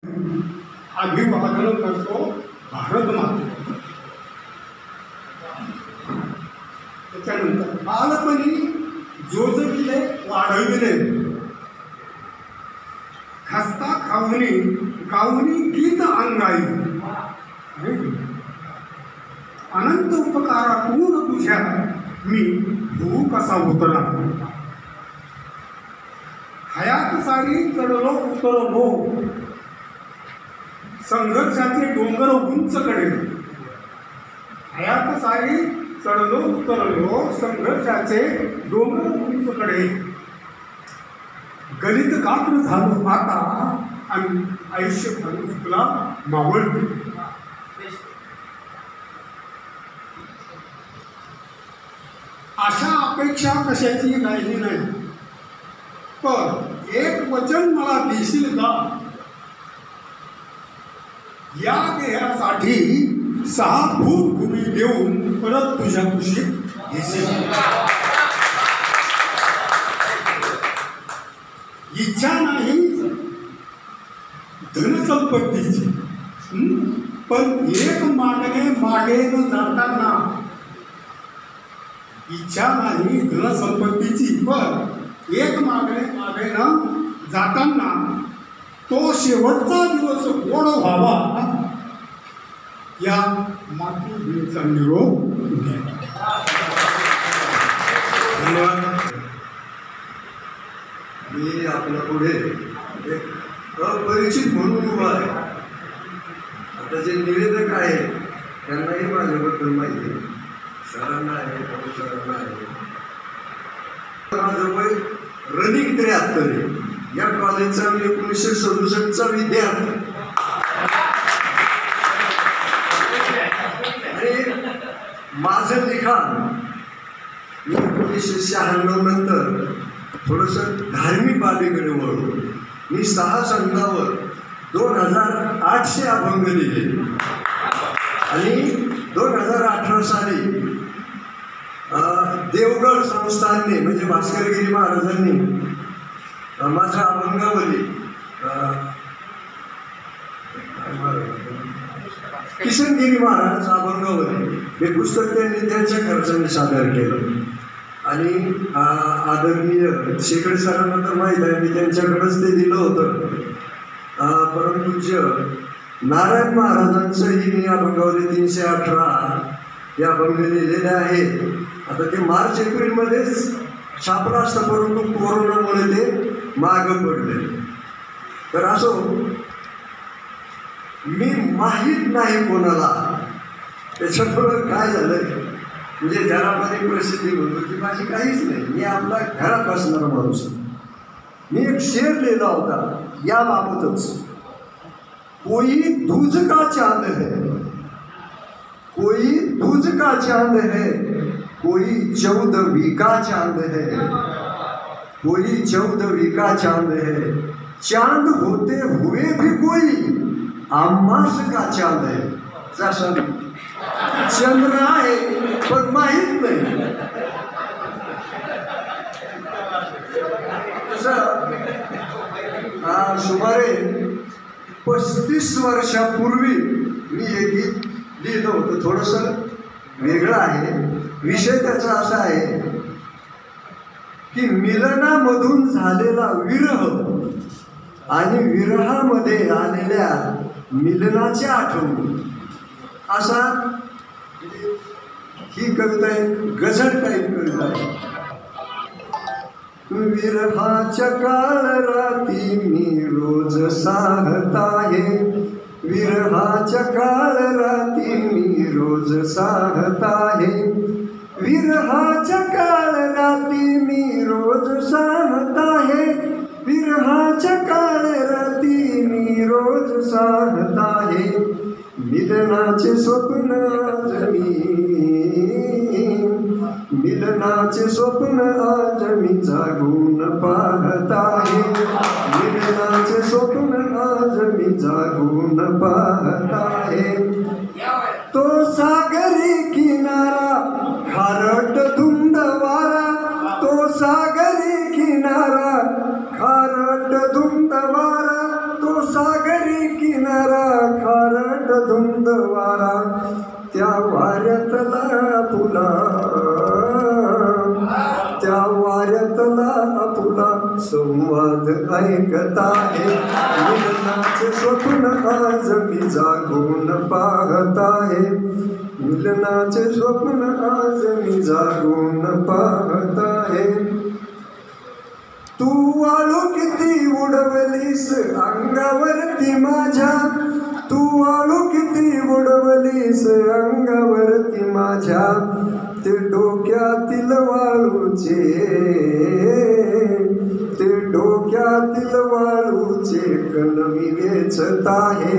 अभिवादन करतो भारत माते. त्याच्यानंतर बालपणी जोजविले वाढविले, खस्ता खाऊनी गाऊनी गीत अंगाई. अनंत उपकारातून तुझ्या मी होऊ कसा उतरा. हयात सारी चढलो उतरलो, संघर्षाचे डोंगर उंचकडे. हयात सारी चढलो उतरलो, संघर्षाचे डोंगर उंचकडे. गलित गात्र झालो आता आणि आयुष्य घालून तुला मावळते. आशा अपेक्षा कशाची राहिली नाही, पण एक वचन मला देशील का. या देहासाठी 6 फूट भूमी देऊन परत तुझ्या कुशीत घेशील. इच्छा नाही धनसंपत्तीची, पण एक मागणे मागे न जाताना. इच्छा नाही धनसंपत्तीची, पण एक मागणे मागे न जाताना तो शेवटचा दिवस गोड व्हावा, या मातृभूमीचा निरोप घ्या. धन्यवाद. मी आपल्या पुढे एक अपरिचित म्हणून उभा आहे. आता जे निवेदक आहे त्यांनाही माझ्याबद्दल माहिती आहे. सरांना आहे, सरांना आहे. माझं वय रनिंग 73 आहे. या कॉलेजचा मी 1967चा विद्यार्थी. आणि माझं लिखाण मी 1996 नंतर थोडंसं धार्मिक बाबीकडे वळलो. मी 6 संतांवर 2800 अभंग लिहिले आणि 2018 साली देवगड संस्थानने म्हणजे भास्करगिरी महाराजांनी माझ्या अभंगावली किशनगिरी महाराज अभंगावली हे पुस्तक त्यांनी त्यांच्या खर्चाने सादर केलं. आणि आदरणीय शेकडे सरांना तर माहीत आहे, मी त्यांच्याकडेच ते दिलं होतं. परंतु नारायण महाराजांचंही मी अभंगावली 318 या अभंग लिहिलेले आहेत. आता ते मार्च एप्रिलमध्येच छापलं असतं, परंतु कोरोनामुळे ते मागं पडले. तर असो, मी माहीत नाही कोणाला. त्याच्यामुळं काय झालं म्हणजे घरामध्ये परिस्थिती म्हणतो ती माझी काहीच नाही. मी आपला घरात बसणारा माणूस. मी एक शेर लिहिला होता याबाबतच. कोई दूज का चांद है, कोई दूज का चांद है, कोई 14वीं का चांद है, कोई 14वीं का चांद है. चांद होते हुए भी कोई अमास का चांद है. जसं चंद्र आहे पण माहीत नाही. सुमारे 35 वर्षापूर्वी मी हे गीत लिहिलं होतं. थोडंसं वेगळं आहे. विषय त्याचा असा आहे की मिलनामधून झालेला विरह आणि विरहामध्ये आलेल्या मिलनाच्या आठवणी, असा ही कविता आहे. गझल टाईप कविता आहे. विरहाच्या काळ राती मी रोज साहत आहे, विरहाच्या काळ राती मी रोज साहत आहे, विरहाच्या काळ राती मी रोज साहत आहे, विरहाच्या काळ राती मी रोज साहत आहे. मिलनाचे स्वप्न आज मिलनाचे स्वप्न आज मी जागून पाहत आहे, मिलनाचे स्वप्न आज मी जागून पाहत आहे. तो सागरी किनारा खारट धुंद वारा, तो सागरी किनारा खारट धुंद वारा, तो सागरी फिरणारा खारट धुंद वारा त्या वाऱ्यातला पुला, त्या वाऱ्यातला आपुला संवाद ऐकत आहे. मिलनाचे स्वप्न आज मी जागून पाहत आहे. मिलनाचे स्वप्न आज मी जागून पाहत आहे. तू वाळू किती उडवलीस अंगावरती माझ्या, तू वाळू किती उडवलीस अंगावरती माझ्या. ते डोक्यातील वाळूचे, ते डोक्यातील वाळूचे कण मी वेचत आहे.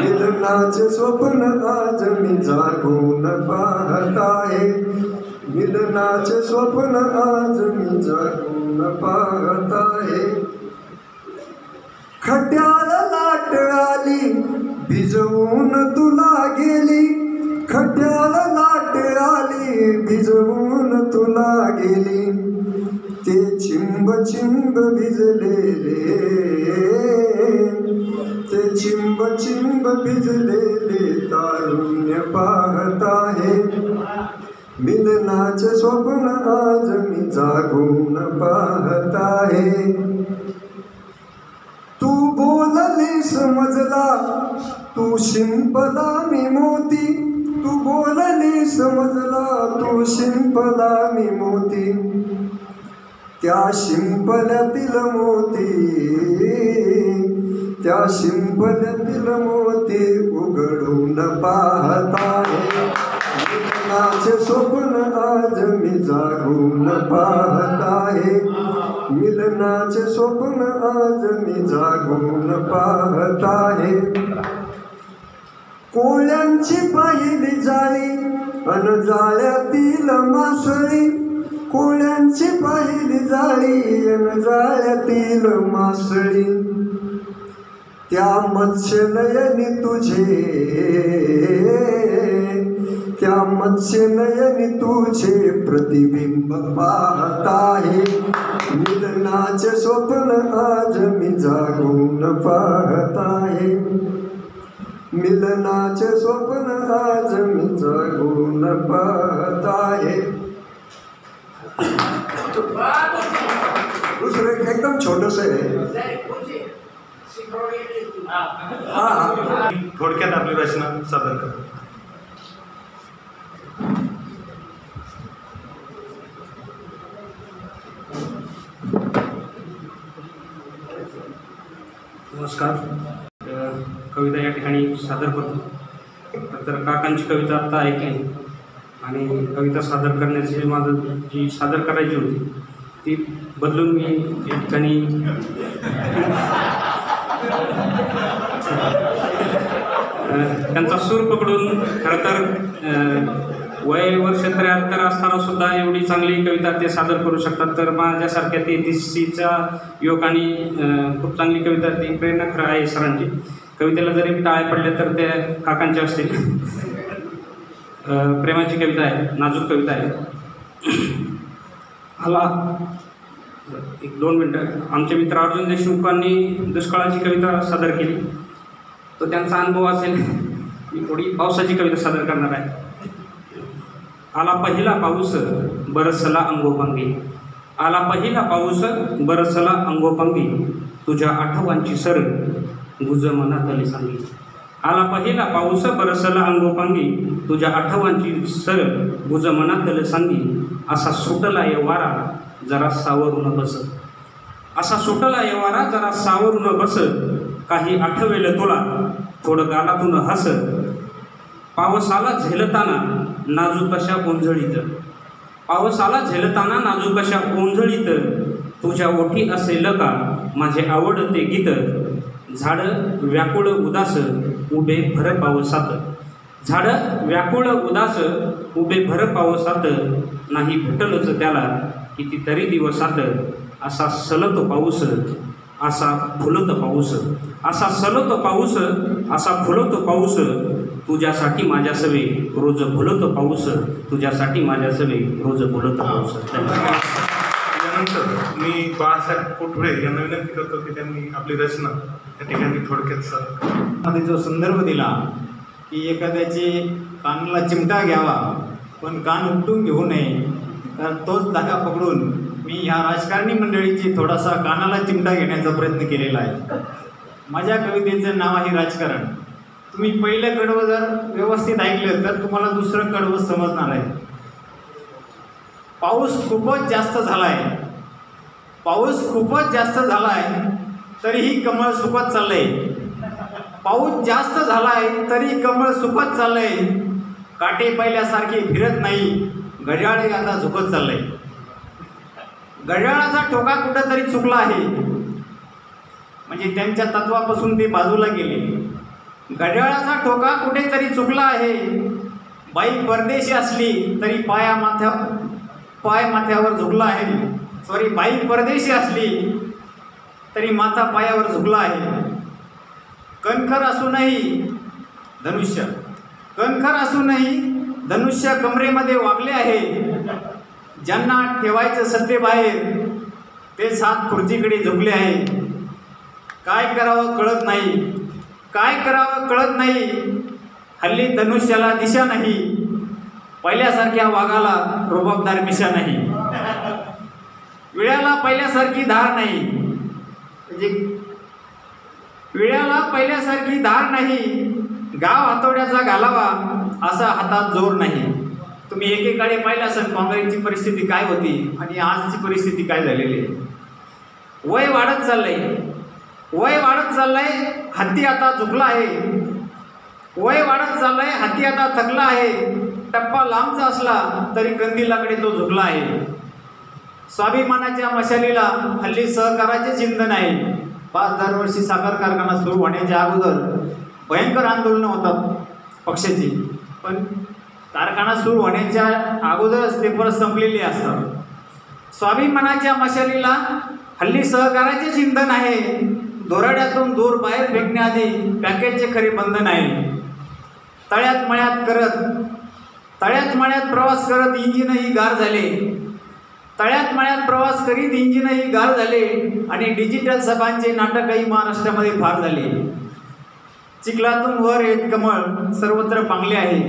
मिलनाचे स्वप्न आज मी जागून पाहत आहे. मिलनाचे स्वप्न आज मी जागून पाहत आहे. खट्याला लाट आली भिजवून तुला गेली, खट्याला लाट आली भिजवून तुला गेली. ते चिंब चिंब भिजलेले, ते चिंब चिंब भिजलेले तारुण्य पाहत आहे. मिलनाचे स्वप्न आज मी जागून पाहत आहे. तू बोलली समजला तू शिंपला मी मोती, तू बोलली समजला तू शिंपला मी मोती. त्या शिंपल्यातील मोती, त्या शिंपल्यातील मोती उघडून पाहत आहे. मिलनाचे स्वप्न आज मी जागून पाहत आहे. मिलनाचे स्वप्न आज मी जागून पाहत आहे. कोळ्यांची पाहिली जाळी अन जाळ्यातील मासळी, कोळ्यांची पाहिली जाळी अन जाळ्यातील मासळी. त्या मत्स्यनयनी तुझे, त्या मत्स्यनयनी तुझे प्रतिबिंब पाहत आहे. मिलनाचे स्वप्न आज मी जागून पाहत आहे. मिलनाचे स्वप्न आज मी जागून पाहत आहे. दुसरं एकदम छोटस आहे. थोडक्यात आपली रचना सादर करा. नमस्कार. कविता या ठिकाणी सादर करतो. तर काकांची कविता आत्ता ऐकली आणि कविता सादर करण्याची माझं जी सादर करायची होती ती बदलून मी या ठिकाणी त्यांचा सूर पकडून खरं तर वय वर्ष 73 असताना सुद्धा एवढी चांगली कविता ते सादर करू शकतात. तर माझ्यासारख्या 33च्या युवकांनी खूप चांगली कविता ती प्रेरणा खरं आहे सरांची. कवितेला जरी टाळ्या पडल्या तर त्या काकांच्या असतील. प्रेमाची कविता आहे, नाजूक कविता आहे. आला 1-2 मिनटं. आमचे मित्र अर्जुन देशमुखांनी दुष्काळाची कविता सादर केली, तो त्यांचा अनुभव असेल. मी थोडी पावसाची कविता सादर करणार आहे. आला पहिला पाऊस बरसला अंगोपांगी, आला पहिला पाऊस बरसला अंगोपांगी. तुझ्या आठवांची सर गुज मनातली सांगी. आला पहिला पाऊस बरसला अंगोपांगी. तुझ्या आठवांची सर गुज मनातली सांगी. असा सुटला ये वारा जरा सावरून बस, असा सुटला ये वारा जरा सावरून बस. काही आठवेल तुला थोडं गालातून हस. पावसाला झेलताना नाजूकशा ओंजळीत, पावसाला झेलताना नाजूकशा ओंजळीत. तुझ्या ओठी असेल का माझे आवडते गीत. झाडं व्याकुळ उदास उभे भर पावसात, झाडं व्याकुळ उदास उभे भर पावसात. नाही भेटलच त्याला कितीतरी दिवसात. असा सलतो पाऊस असा फुलतो पाऊस, असा सलतो पाऊस असा फुलतो पाऊस. तुझ्यासाठी माझ्या सवे रोज फुलतो पाऊस, तुझ्यासाठी माझ्या सवे रोज फुलतो पाऊस. यानंतर मी बाळासाहेब कोठुळे यांना विनंती करतो की त्यांनी आपली रचना या ठिकाणी थोडक्यात सादर करा. मध्ये जो संदर्भ दिला की एखाद्याचे कानाला चिमटा घ्यावा पण कान उपटून घेऊ नये, तर तोच धागा पकडून मी ह्या राजकारणी मंडळीची थोडासा कानाला चिमटा घेण्याचा प्रयत्न केलेला आहे. माझ्या कवितेचं नाव आहे राजकारण. तुम्ही पहिलं कडवं जर व्यवस्थित ऐकलं तर तुम्हाला दुसरं कडवं समजणार आहे. पाऊस खूपच जास्त झाला आहे, पाऊस खूपच जास्त झाला आहे तरीही कमळ सुकत चाललं आहे. पाऊस जास्त झाला आहे तरी कमळ सुकत चाललं आहे. काटे पहिल्यासारखे फिरत नाही, घड्याळ आता झुकत चाललं आहे. घड्याळाचा ठोका कुठंतरी चुकला आहे, म्हणजे त्यांच्या तत्वापासून ते बाजूला गेले. घड्याळाचा ठोका कुठेतरी चुकला आहे. बाई परदेशी असली तरी पाय माथ्यावर झुकला आहे. बाई परदेशी असली तरी माथा पायावर झुकला आहे. कणखर असूनही धनुष्य, कणखर असूनही धनुष्य कमरेमध्ये वागले आहे. ज्यांना ठेवायचं सत्य बाहेर तेच हात खुर्चीकडे झुकले आहे. काय करावं कळत नाही, काय करावं कळत नाही. हल्ली धनुष्याला दिशा नाही, पहिल्यासारख्या वाघाला रुबाबदार मिशा नाही. विळ्याला पहिल्यासारखी धार नाही, म्हणजे विळ्याला पहिल्यासारखी धार नाही. गाव हातोड्याचा घालावा असा हातात जोर नाही. तुम्ही एकेकाळी पाहिलं असेल काँग्रेसची परिस्थिती काय होती आणि आजची परिस्थिती काय झालेली आहे. वय वाढत चाललंय, वय वाढत चाललंय, हत्ती आता झुकला आहे. वय वाढत चाललंय, हत्ती आता थकला आहे. टप्पा लांबचा असला तरी कंदिलाकडे तो झुकला आहे. स्वाभिमानाच्या मशालीला हल्ली सहकाराचे चिंतन आहे. 5 दरवर्षी साखर कारखाना सुरू होण्याच्या अगोदर भयंकर आंदोलनं होतात पक्षाची, पण कारखाना सुरू होण्याच्या अगोदरच ते परत संपलेले असतात. स्वाभिमानाच्या मशालीला हल्ली सहकाराचे चिंतन आहे. दोराड्यातून दूर बाहेर फेकण्याआधी पॅकेजचे खरे बंधन आहे. तळ्यात मळ्यात प्रवास करत इंजिनही गार झाले. तळ्यात मळ्यात प्रवास करीत इंजिनही गार झाले आणि डिजिटल सभांचे नाटकही महाराष्ट्रामध्ये फार झाले. चिखलातून वर येत कमळ सर्वत्र पांगले आहे.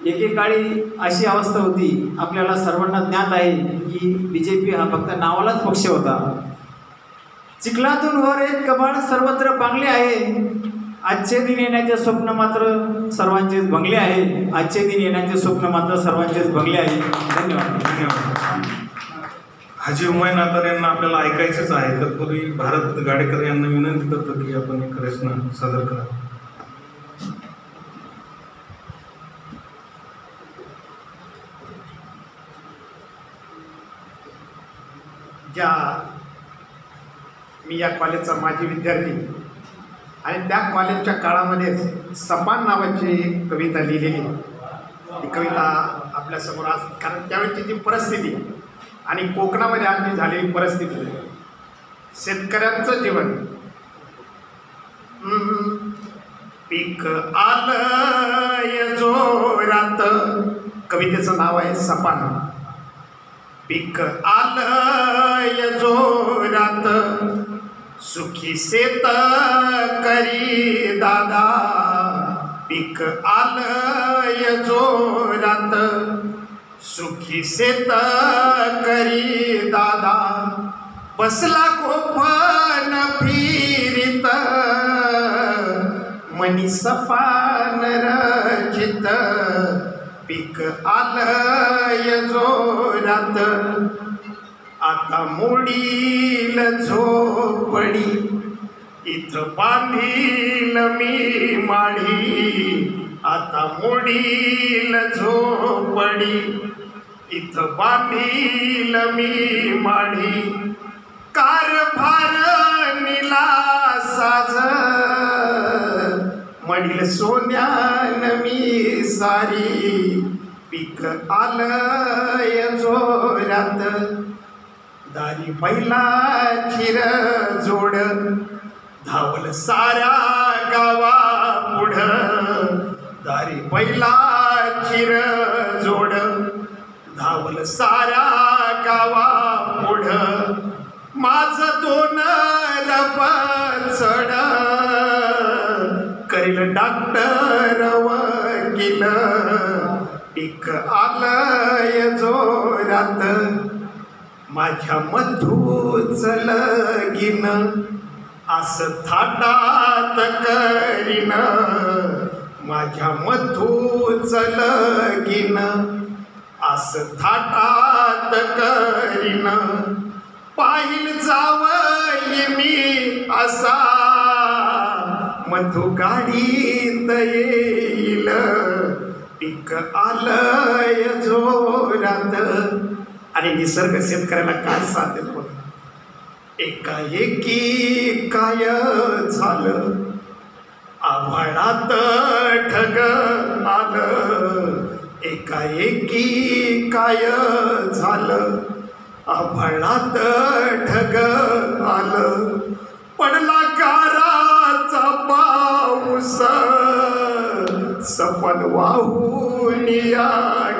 एकेकाळी अशी अवस्था होती, आपल्याला सर्वांना ज्ञात आहे की BJP हा फक्त नावालाच पक्ष होता. चिखलातून वर येत कमळ सर्वत्र पांगले आहे. आजचे दिन येण्याचे स्वप्न मात्र सर्वांचेच भंगले आहे. आजचे दिन येण्याचे स्वप्न मात्र सर्वांचेच भंगले आहे. धन्यवाद. धन्यवाद. हाजी हुमायून आतार यांना आपल्याला ऐकायचंच आहे, तत्पूर्वी भारत गाडेकर यांना विनंती करतो की आपण एक रचना सादर करा. मी या कॉलेजचा माजी विद्यार्थी आणि त्या कॉलेजच्या काळामध्येच सपान नावाची कविता लिहिलेली. ती कविता आपल्यासमोर आज, कारण त्यावेळची जी परिस्थिती आणि कोकणामध्ये आज जी झालेली परिस्थिती, शेतकऱ्यांचं जीवन. पीक आलंय जोरात, कवितेचं नाव आहे सपान. पीक आलंय जोरात, सुखी शेत करी दादा. पीक आलंय जोरात, सुखी शेत करी दादा. बसला कोपन फिरित, मनी सपान रचित. पीक आलंय जोरात, आता मोडील झोपडी. इथं बांधील मी माडी. आता मोडील झोपडी, इथं बांधील मी माडी. कारभार निला साज, मडील सोन्यान मी सारी. पीक आलंय जोरात, दारी बैलाची जोड. धावल साऱ्या गावा पुढं, दारी बैलाची जोड. धावल साऱ्या गावा पुढं, माझं 2 रब चढ. करील डॉक्टर वकील पीक आलंय जोरात माझ्या मधूच लगीन असं थाटात करीन माझ्या मधूच लगीन असं थाटात करीन पाहिल जावई मी असा मधु गाडीत येईल पीक आलंय जोरात. आणि निसर्ग शेतकऱ्याला काय साथ देतो बघा. एकाएकी काय झालं आभाळात ढग आलं एकाएकी काय झालं आभाळात ढग आलं पडला गाराचा पाऊस सपन वाहून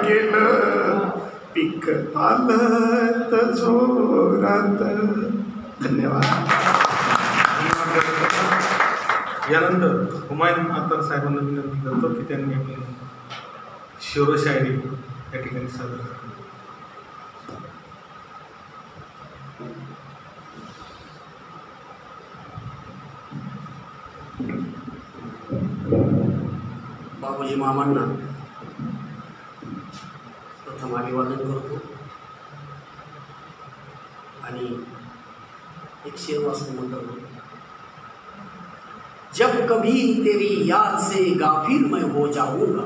गेलं पीक आलं तर जोरात. धन्यवाद. यानंतर हुमायून अत्तार साहेबांना विनंती करतो की त्यांनी आपली शेरोशायरी या ठिकाणी सादर करावी. बाबूजी मामांना प्रथम अभिवादन करतो आणि एक शेर वाचून म्हणतो. जब कभी तेरी याद से गाफिल मैं हो जाऊंगा.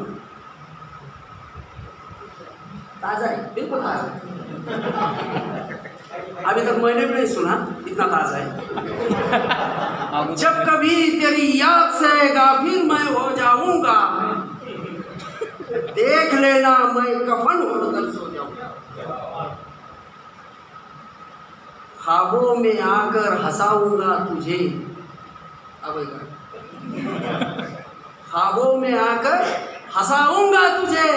ताजा है, बिल्कुल ताजा है. अभी तक मैंने भी नहीं सुना, इतना ताजा है. जब कभी तेरी याद से गाफिल मैं हो जाऊंगा देख लेना मैं कफन ओढ़कर सो जाऊंगा. ख्वाबों में आकर हंसाऊंगा तुझे. अब ख्वाबों में आकर हंसाऊंगा तुझे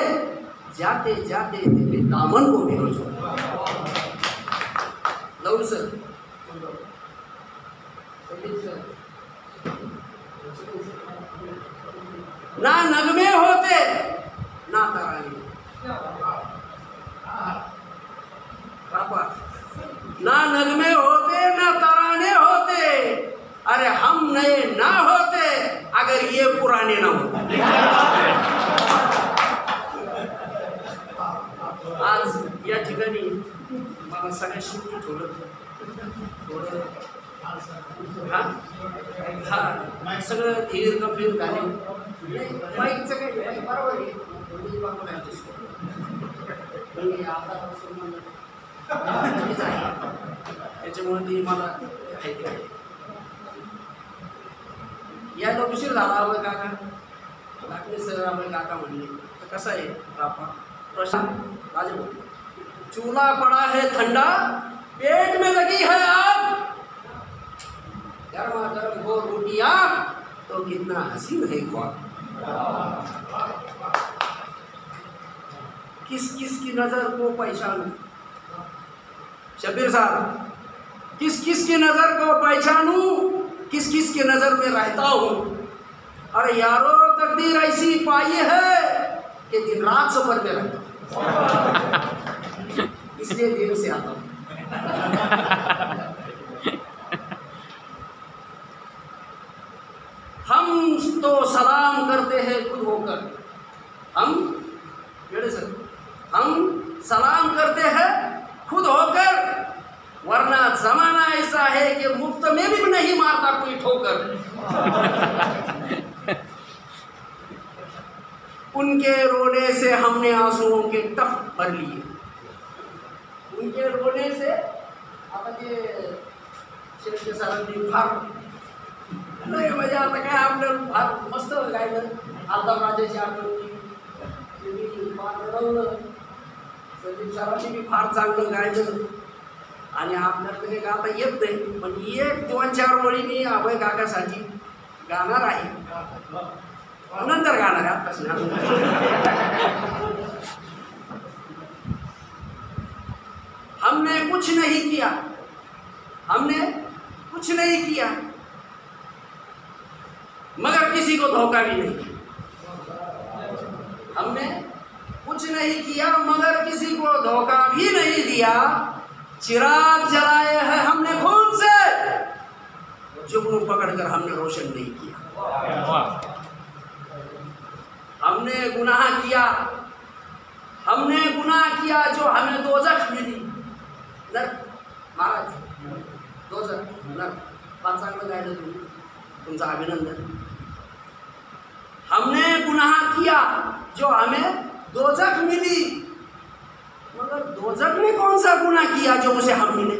जाते जाते तेरे दामन को भी रोजूंगा. लव सर ना नगमे होते ना तराने ना नगमे होते ना तराने होते. अरे हम नए ना होते अगर ये पुराने ना होते. आज या ठिकाणी मला सगळ्या शिकून थोडं हा सगळं धीर गंभीर झाले. बाईकचं काही बरोबर आहे. त्याच्यामुळे ती मला माहिती आहे. यायला उशीर झाला. आम्ही काका लागले सर आम्ही काका म्हणले तर कसं आहे रापा प्रशांत राजे चूल्हा पड़ा है ठंडा पेट में लगी है आग गर्मा गर्म हो रोटियां तो कितना हसीन है ख्वाब. किस किस की नजर को पहचानूं. शबीर साहब किस किस की नजर को पहचानूं किस किस की नजर में रहता हूँ. अरे यारो तकदीर ऐसी पाई है कि दिन रात सफर में रहता हूँ इसलिए देर से आता हूँ. हम तो सलाम करते हैं खुद होकर. हम सलाम करते हैं खुद होकर वरना जमाना ऐसा है कि मुफ्त में भी नहीं मारता कोई ठोकर. उनके रोने से हमने आंसुओं के टफ भर लिए. उनके रोने से आता ते शेरचे सरांनी फार नाही मजा आता काय आपलं फार मस्त गायलं. आलताप राजाची आठवण फार रडवलं. संदीप सरांनी बी फार चांगलं गायलं आणि आपल्याला तरी गाता येत नाही पण एक 2-4 ओळी मी अभय काकासाठी गाणार आहे. नंतर गाणार आहे आत्ताच नाही. हमने कुछ नहीं किया. हमने कुछ नहीं किया मगर किसी को धोखा भी नहीं किया। हमने कुछ नहीं किया मगर किसी को धोखा भी नहीं दिया। चिराग जलाए हैं हमने खून से, जुगनू पकड़कर हमने रोशन नहीं किया। हमने गुनाह किया जो हमें दोजख मिली। नरक महाराज, दोजख नरक बात चांगलं गायलं तुम्ही, तुमचं अभिनंदन। हमने गुनाह किया जो हमें दोजख मिली, मगर दोजख ने कौन सा गुनाह किया जो उसे हम मिले?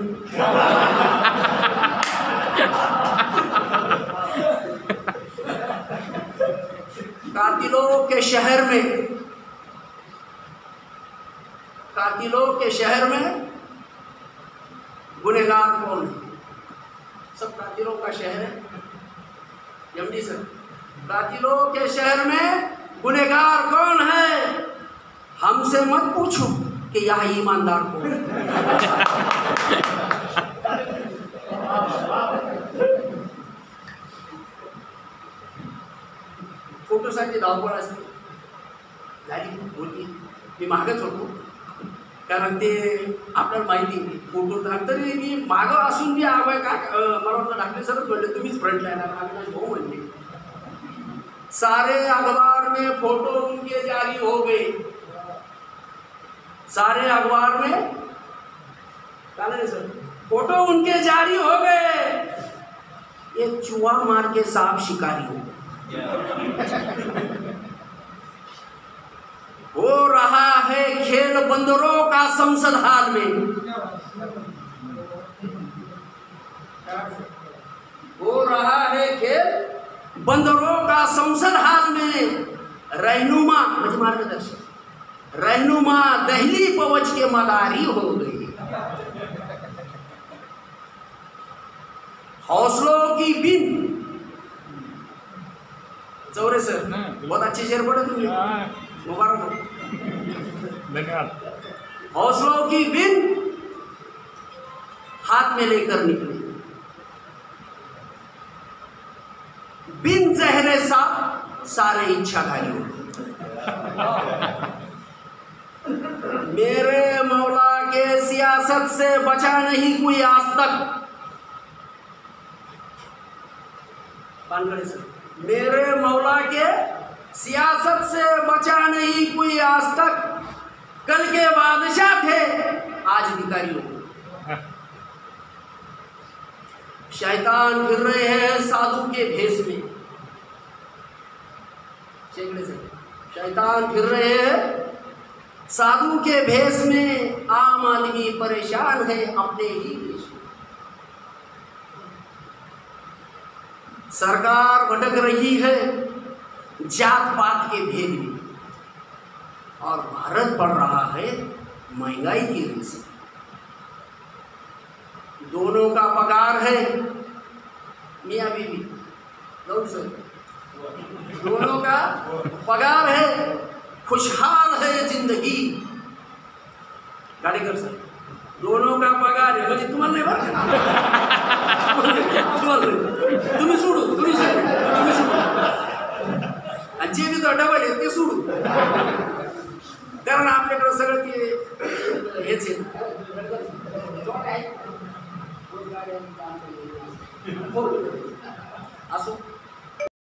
कातिलों के शहर में गुनहगार कौन है? सब कातिलों का शहर है यमनी सर। कातिलों के शहर में गुनहगार कौन है? हमसे मत पूछो कि यहाँ ईमानदार कौन है। फोटोसाठी धावपळ असते झाली होती, मी मागच होतो कारण ते आपल्याला माहिती नाही फोटो तरी मी मागं असून बी आवाय का मला वाटतं ढाकणे सरच म्हणले तुम्हीच फ्रंट लाईनर आम्ही भाऊ म्हणले। सारे अखबार में फोटो उनके जारी हो गए, सारे अखबार में क्या नहीं सर फोटो उनके जारी हो गए। एक चूहा मार के सांप शिकारी हो हो रहा है खेल बंदरों का संसद हाल में, हो रहा है खेल बंदरों का संसद हाल में। रहनुमा मुझे मार्गदर्शन, रहनुमा दहली पवच के मदारी हो गई। हौसलों की बिन, चौरे सर बहुत अच्छे शेर पढ़े तुमने, मुबारक हो। हौसलों की बिन हाथ में लेकर निकले, बिन जहरे सा सारे इच्छाधारी हो गए। मेरे मौला के सियासत से बचा नहीं कोई आज तक। पानगढ़ से मेरे मौला के सियासत से बचा नहीं कोई आज तक। कल के बादशाह थे आज भिखारी हो गए। शैतान फिर रहे हैं साधु के भेष में, शेखड़े से शैतान फिर रहे हैं साधु के भेष में। आम आदमी परेशान है अपने ही देश में। सरकार भटक रही है जात पात के भेद में और भारत बढ़ रहा है महंगाई की रेस में। दोनों का पगार है मियाँ बीवी, दोनों का पगार है, खुशहाल है जिंदगी। गाड़ीकर सर दोनों का पगार है म्हणजे तुम्हाला नाही बरं तुम्ही सोडू आणि जे बी तो डबल आहे ते सोडू, कारण आपल्याकडे सगळं ते हेच आहे।